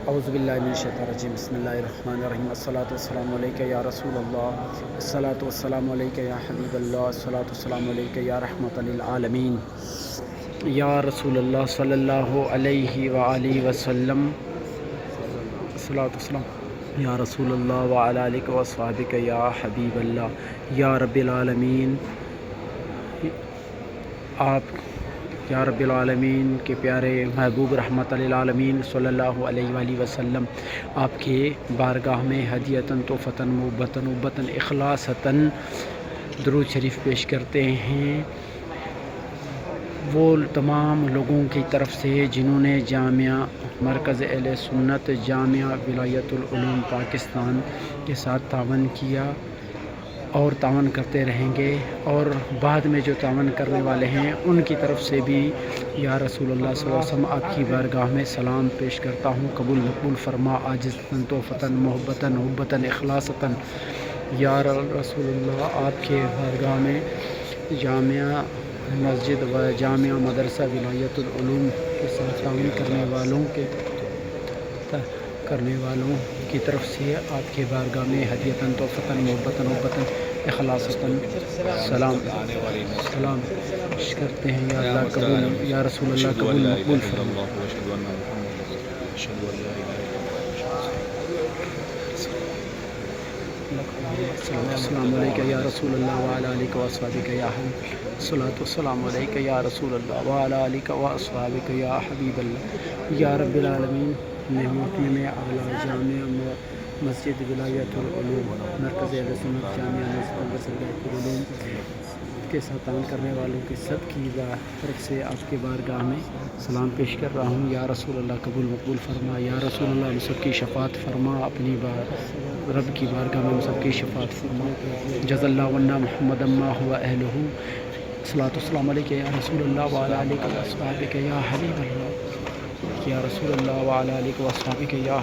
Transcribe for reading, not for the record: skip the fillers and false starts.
اعوذ باللہ من الشیطان الرجیم بسم اللہ الرحمن الرحیم الصلاۃ والسلام علیک یا رسول اللہ الصلاۃ والسلام علیک یا حبیب اللہ الصلاۃ والسلام علیک یا رحمۃ للعالمین یا رسول اللہ صلی اللہ علیہ وآلہ وسلم الصلاۃ والسلام یا رسول اللہ وعلی آلہ وصحبہ یا حبیب اللہ یا رب العالمین آپ یا رب العالمین کے پیارے محبوب رحمت للعالمین صلی اللہ علیہ وآلہ وسلم آپ کے بارگاہ میں ہدیتاً تحفتاً محبتاً اخلاصتاً درود شریف پیش کرتے ہیں وہ تمام لوگوں کی طرف سے جنہوں نے جامعہ مرکز اہل سنت جامعہ ولایت العلوم پاکستان کے ساتھ تعاون کیا اور تعاون کرتے رہیں گے، اور بعد میں جو تعاون کرنے والے ہیں ان کی طرف سے بھی یا رسول اللہ صلی اللہ علیہ وسلم آپ کی بارگاہ میں سلام پیش کرتا ہوں، قبول مقبول فرما عاجزاً تحفتاً محبتاً اخلاصتاً یا رسول اللہ آپ کے بارگاہ میں جامعہ مسجد و جامعہ مدرسہ ولایت العلوم کے ساتھ تعاون کرنے والوں کی طرف سے آپ کے بارگاہ میں ہدیتاً تحفتاً محبتاً اخلاصتاً سلام کرتے ہیں یا اللہ قبول یا رسول اللہ قبول مقبول فرما۔ السلام علیکم یا رسول اللہ وعلی آلہ وصحبہ یا حبیب الصلاۃ والسلام علیکم یا رسول اللہ وعلی آلہ وصحبہ یا حبیب اللہ یا رب العالمین۔ محتمم اعلیٰ جامعہ مسجد ولایت العلوم مرکز اہل سنت جامعہ ولایت العلوم کے ساتھ تعاون کرنے والوں کے سب کی طرف سے آپ کے بارگاہ میں سلام پیش کر رہا ہوں، یا رسول اللہ قبول مقبول فرما، یا رسول اللہ ہم سب کی شفاعت فرما، اپنی رب کی بارگاہ میں ہم سب کی شفاعت فرما، جزا اللہ عنا محمد ما هو اہلہ، الصلاۃ والسلام علیک یا رسول اللہ وعلی آلہ وصحبہ یا حبیب اللہ یا رسول اللہ وعلی آلہ وصحبہ یا